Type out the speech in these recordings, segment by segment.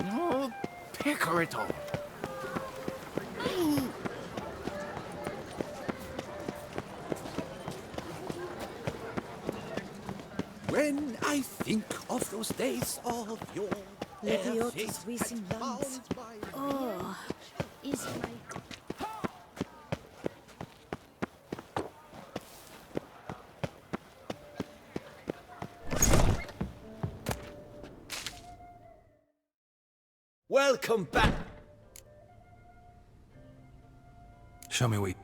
Oh, pecorito. When I think of those days of yore, Leviotus visum lands. Oh, is my... Welcome back. Show me what.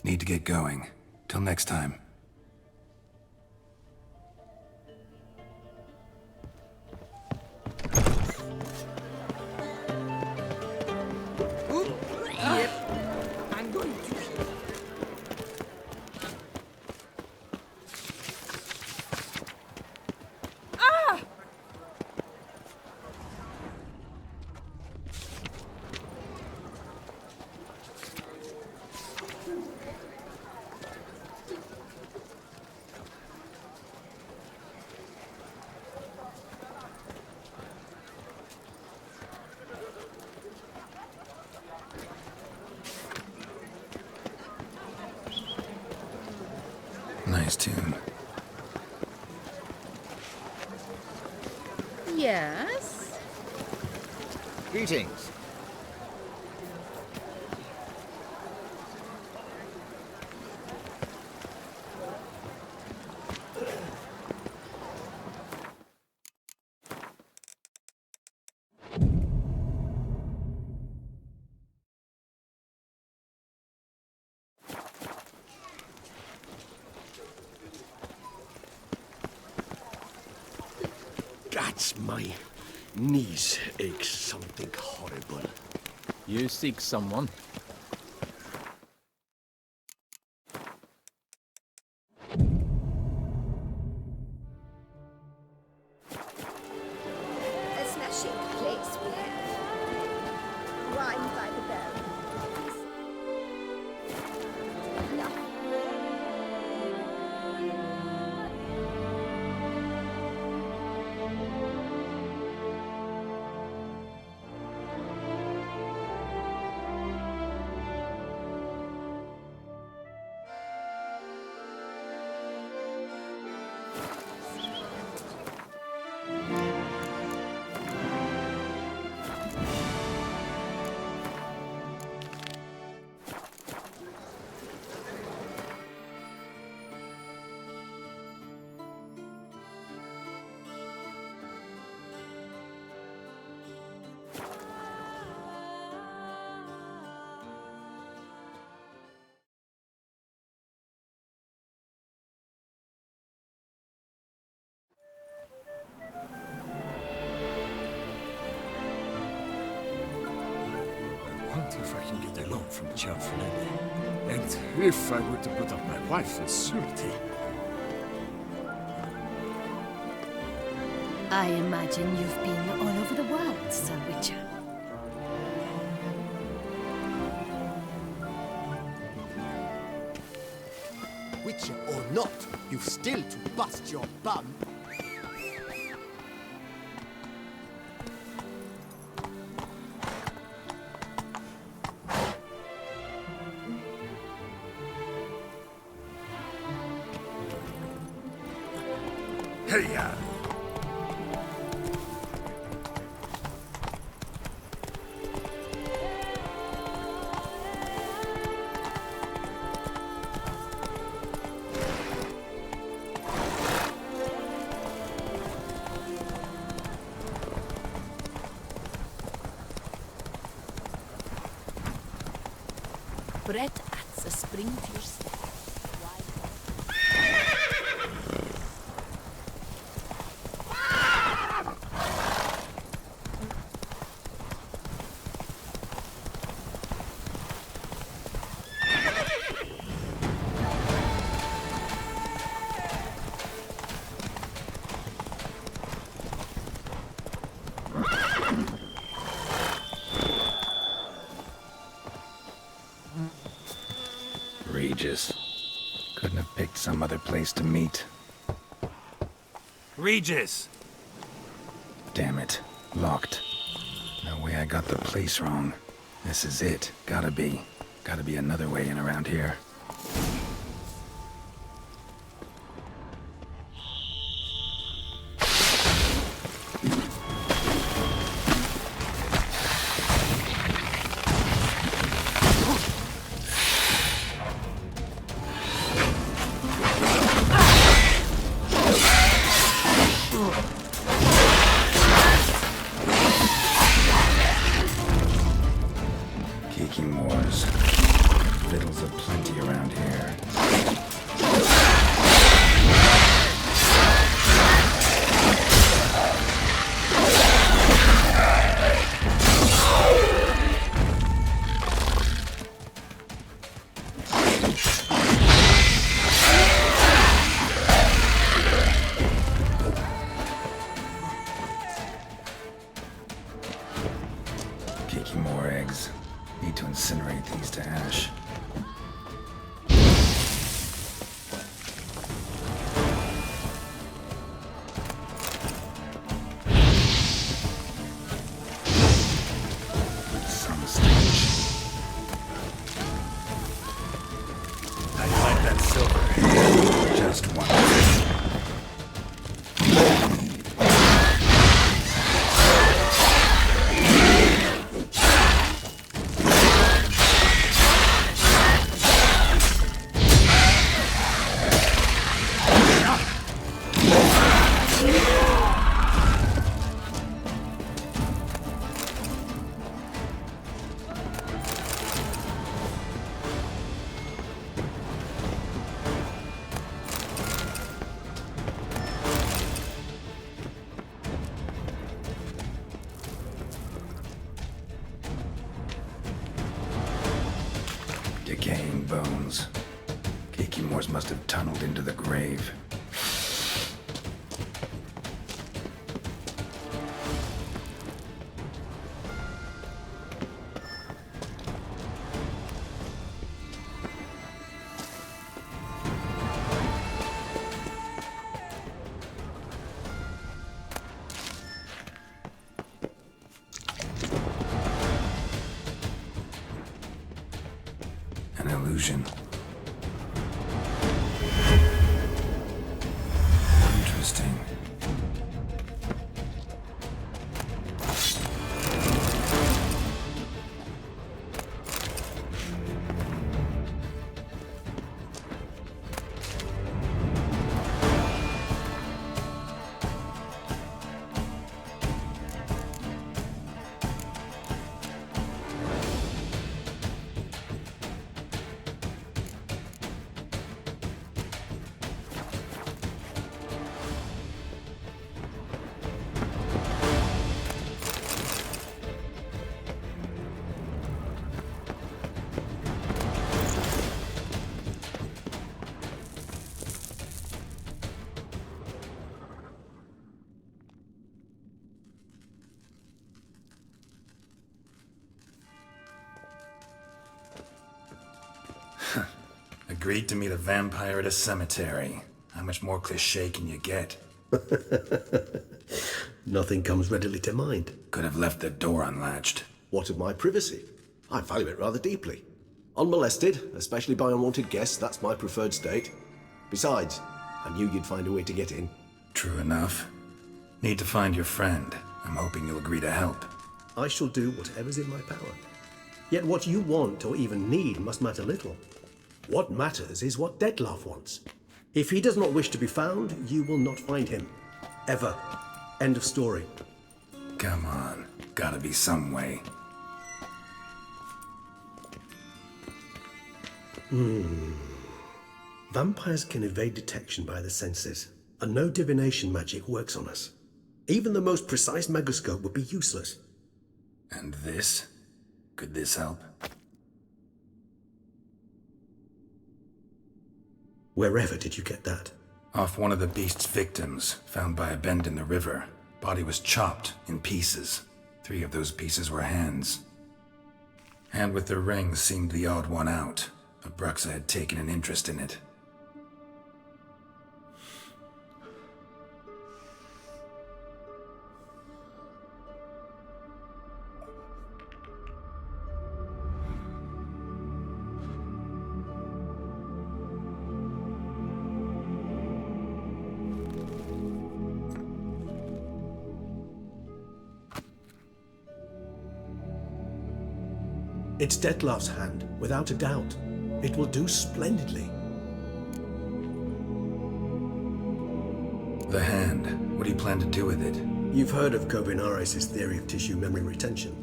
Need to get going. Till next time. Yep. I'm going to... Nice tune. Yes? Greetings. That's my knees ache something horrible. You seek someone. A smashing place we have. Wine by the bell. can get a loan from Cianfrelli. And if I were to put up my wife as surety... I imagine you've been all over the world, Sir Witcher. Witcher or not, you've still to bust your bum. Hey-ya! Brett adds a spring to your step. Regis. Couldn't have picked some other place to meet. Regis! Damn it. Locked. No way I got the place wrong. This is it. Gotta be. Gotta be another way in around here. Kicking wars. Vittles aplenty around here. Kicking more eggs. Need to incinerate these to ash. Some stage. How do you like that silver? Just one. Decaying bones. Kikimors must have tunneled into the grave. An illusion. Interesting. Agreed to meet a vampire at a cemetery. How much more cliché can you get? Nothing comes readily to mind. Could have left the door unlatched. What of my privacy? I value it rather deeply. Unmolested, especially by unwanted guests, that's my preferred state. Besides, I knew you'd find a way to get in. True enough. Need to find your friend. I'm hoping you'll agree to help. I shall do whatever's in my power. Yet what you want or even need must matter little. What matters is what Dettlaff wants. If he does not wish to be found, you will not find him. Ever. End of story. Come on. Gotta be some way. Vampires can evade detection by the senses, and no divination magic works on us. Even the most precise megoscope would be useless. And this? Could this help? Wherever did you get that? Off one of the beast's victims, found by a bend in the river. Body was chopped in pieces. 3 of those pieces were hands. Hand with the ring seemed the odd one out, but Bruxa had taken an interest in it. It's Dettlaff's hand, without a doubt. It will do splendidly. The hand. What do you plan to do with it? You've heard of Kovinaris' theory of tissue memory retention.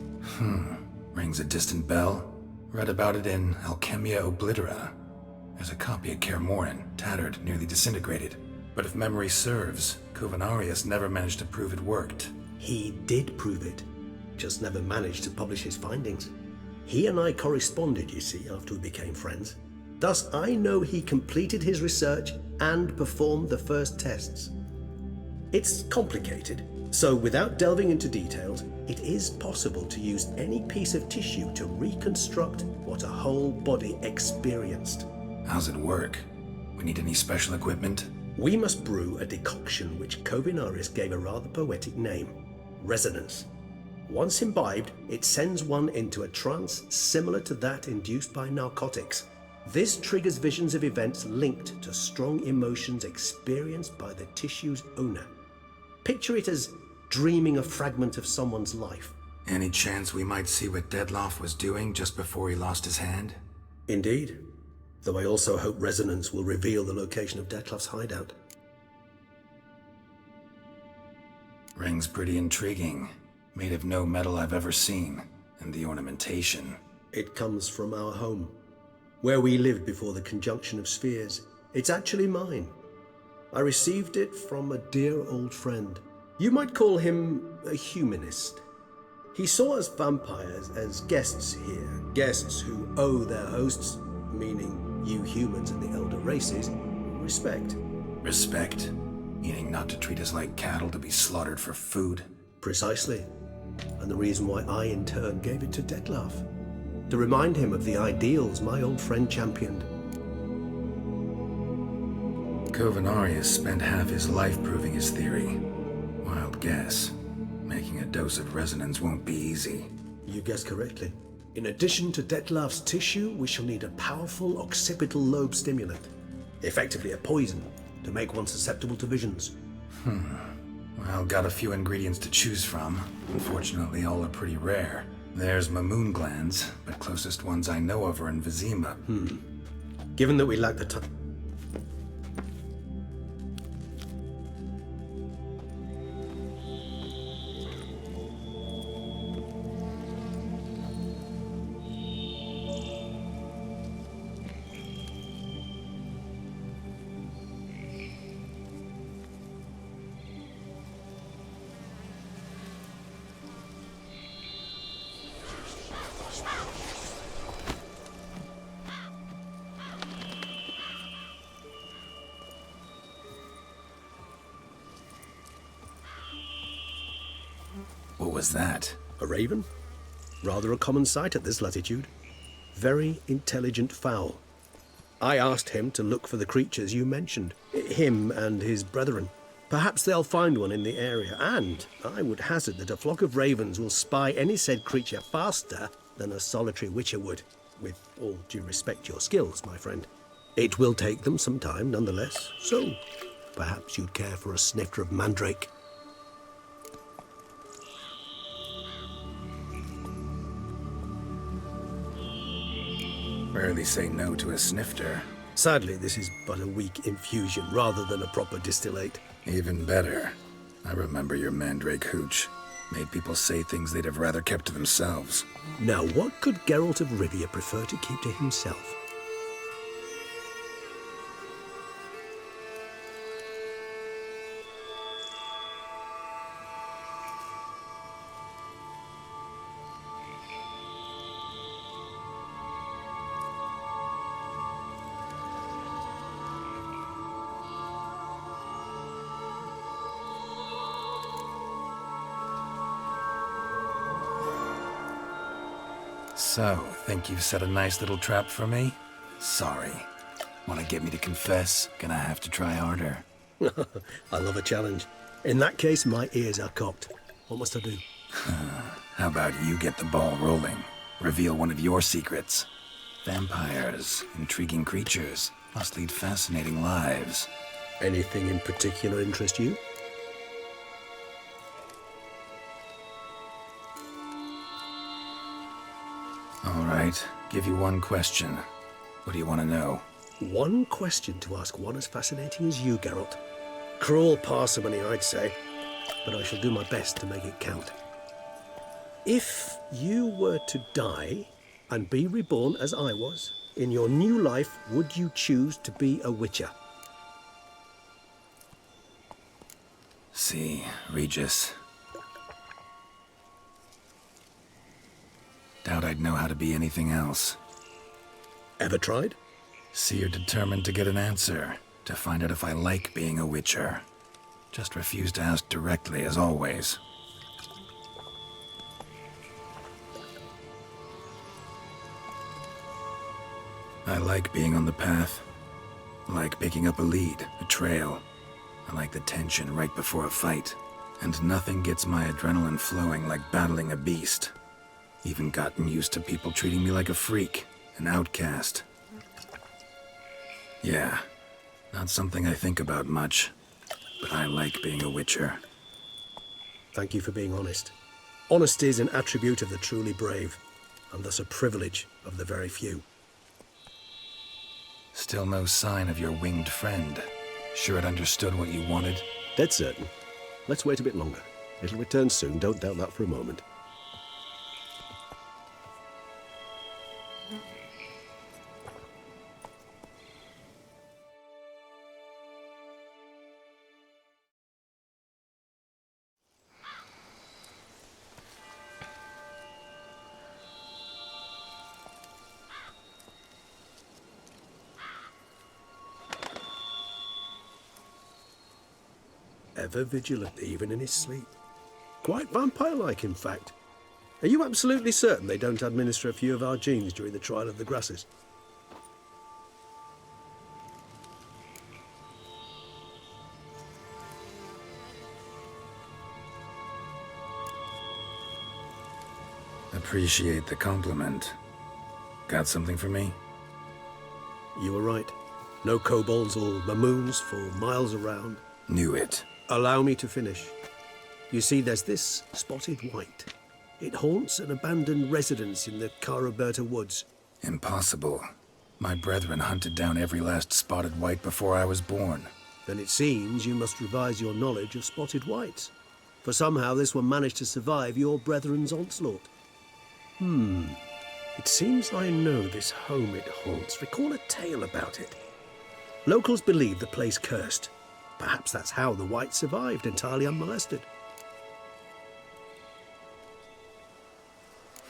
Rings a distant bell. Read about it in Alchemia Oblitera. There's a copy of Kermorin, tattered, nearly disintegrated. But if memory serves, Kovinaris never managed to prove it worked. He did prove it, just never managed to publish his findings. He and I corresponded, you see, after we became friends. Thus, I know he completed his research and performed the first tests. It's complicated, so without delving into details, it is possible to use any piece of tissue to reconstruct what a whole body experienced. How's it work? We need any special equipment? We must brew a decoction which Kovinaris gave a rather poetic name, resonance. Once imbibed, it sends one into a trance similar to that induced by narcotics. This triggers visions of events linked to strong emotions experienced by the tissue's owner. Picture it as dreaming a fragment of someone's life. Any chance we might see what Dettlaff was doing just before he lost his hand? Indeed. Though I also hope resonance will reveal the location of Dettlaff's hideout. Ring's pretty intriguing. Made of no metal I've ever seen. And the ornamentation. It comes from our home, where we lived before the conjunction of spheres. It's actually mine. I received it from a dear old friend. You might call him a humanist. He saw us vampires as guests here, guests who owe their hosts, meaning you humans and the elder races, respect. Respect? Meaning not to treat us like cattle to be slaughtered for food? Precisely. And the reason why I in turn gave it to Dettlaff. To remind him of the ideals my old friend championed. Kovinaris spent half his life proving his theory. Wild guess. Making a dose of resonance won't be easy. You guessed correctly. In addition to Dettlaff's tissue, we shall need a powerful occipital lobe stimulant. Effectively a poison, to make one susceptible to visions. Well, got a few ingredients to choose from. Unfortunately, all are pretty rare. There's Mamoon glands, but closest ones I know of are in Vizima. Given that we lack the time... What was that? A raven? Rather a common sight at this latitude. Very intelligent fowl. I asked him to look for the creatures you mentioned, him and his brethren. Perhaps they'll find one in the area, and I would hazard that a flock of ravens will spy any said creature faster than a solitary witcher would, with all due respect to your skills, my friend. It will take them some time, nonetheless, so perhaps you'd care for a snifter of mandrake. Rarely say no to a snifter. Sadly, this is but a weak infusion rather than a proper distillate. Even better. I remember your mandrake hooch. Made people say things they'd have rather kept to themselves. Now, what could Geralt of Rivia prefer to keep to himself? So, think you've set a nice little trap for me? Sorry. Want to get me to confess? Gonna have to try harder. I love a challenge. In that case, my ears are cocked. What must I do? How about you get the ball rolling? Reveal one of your secrets. Vampires, intriguing creatures, must lead fascinating lives. Anything in particular interest you? All right, give you one question. What do you want to know? One question to ask one as fascinating as you, Geralt. Cruel parsimony, I'd say, but I shall do my best to make it count. If you were to die and be reborn as I was, in your new life, would you choose to be a witcher? See, Regis. Doubt I'd know how to be anything else. Ever tried? See, you're determined to get an answer, to find out if I like being a witcher. Just refuse to ask directly, as always. I like being on the path. I like picking up a lead, a trail. I like the tension right before a fight. And nothing gets my adrenaline flowing like battling a beast. Even gotten used to people treating me like a freak, an outcast. Yeah, not something I think about much, but I like being a witcher. Thank you for being honest. Honesty is an attribute of the truly brave, and thus a privilege of the very few. Still no sign of your winged friend. Sure it understood what you wanted? Dead certain. Let's wait a bit longer. It'll return soon, don't doubt that for a moment. Ever vigilant, even in his sleep. Quite vampire-like, in fact. Are you absolutely certain they don't administer a few of our genes during the trial of the grasses? Appreciate the compliment. Got something for me? You were right. No kobolds or mamoons for miles around. Knew it. Allow me to finish. You see, there's this spotted white. It haunts an abandoned residence in the Caraberta woods. Impossible. My brethren hunted down every last spotted white before I was born. Then it seems you must revise your knowledge of spotted whites. For somehow this one managed to survive your brethren's onslaught. It seems I know this home it haunts. Recall a tale about it. Locals believe the place cursed. Perhaps that's how the white survived entirely unmolested.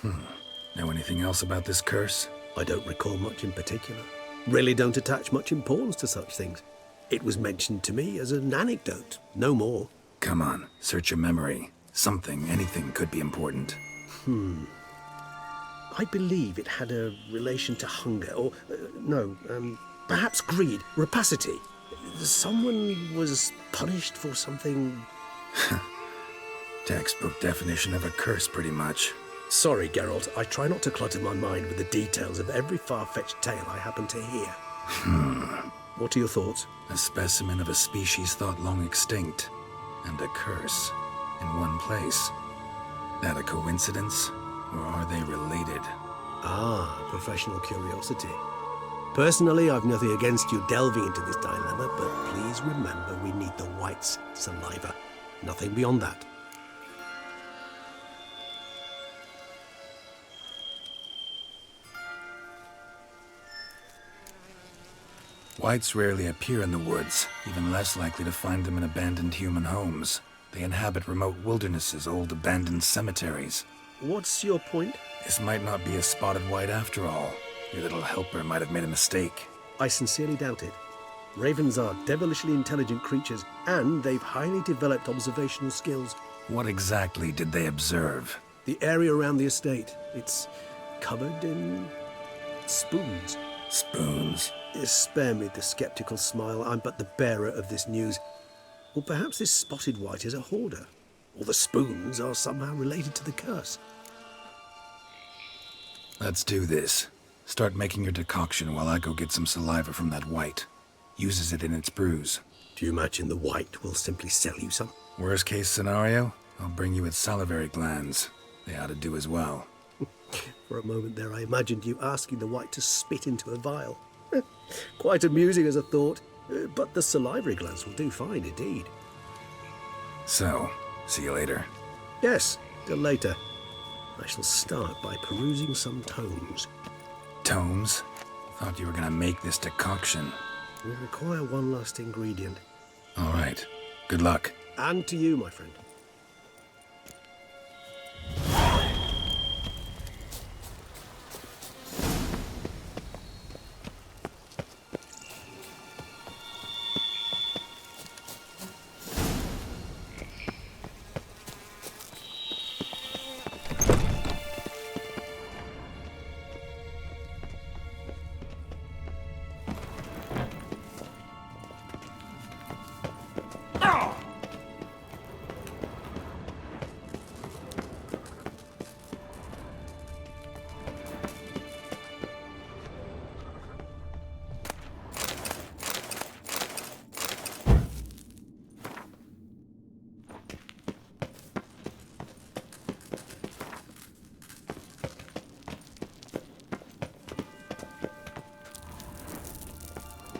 Know anything else about this curse? I don't recall much in particular. Really don't attach much importance to such things. It was mentioned to me as an anecdote, no more. Come on, search your memory. Something, anything could be important. I believe it had a relation to hunger, or, Perhaps greed, rapacity. Someone was punished for something. Textbook definition of a curse, pretty much. Sorry, Geralt. I try not to clutter my mind with the details of every far-fetched tale I happen to hear. What are your thoughts? A specimen of a species thought long extinct, and a curse in one place. That a coincidence, or are they related? Ah, professional curiosity. Personally, I've nothing against you delving into this dilemma, but please remember we need the White's saliva. Nothing beyond that. Whites rarely appear in the woods, even less likely to find them in abandoned human homes. They inhabit remote wildernesses, old abandoned cemeteries. What's your point? This might not be a spotted white after all. Your little helper might have made a mistake. I sincerely doubt it. Ravens are devilishly intelligent creatures, and they've highly developed observational skills. What exactly did they observe? The area around the estate, it's covered in spoons. Spoons? Spare me the skeptical smile. I'm but the bearer of this news. Or perhaps this spotted white is a hoarder. Or the spoons are somehow related to the curse. Let's do this. Start making your decoction while I go get some saliva from that white. Uses it in its brews. Do you imagine the white will simply sell you some? Worst case scenario, I'll bring you its salivary glands. They ought to do as well. For a moment there, I imagined you asking the white to spit into a vial. Quite amusing as a thought, but the salivary glands will do fine indeed. So, see you later. Yes, till later. I shall start by perusing some tomes. Tomes? Thought you were gonna make this decoction. We require one last ingredient. All right. Good luck. And to you, my friend.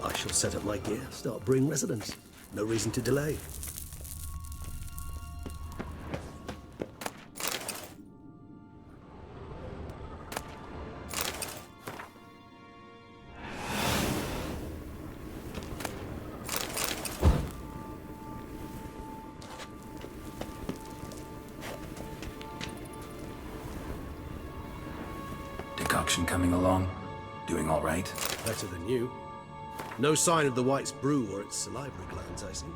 I shall set up my gear, start brewing residence. No reason to delay. Decoction coming along? Doing all right? Better than you. No sign of the white's brew or its salivary glands, I see.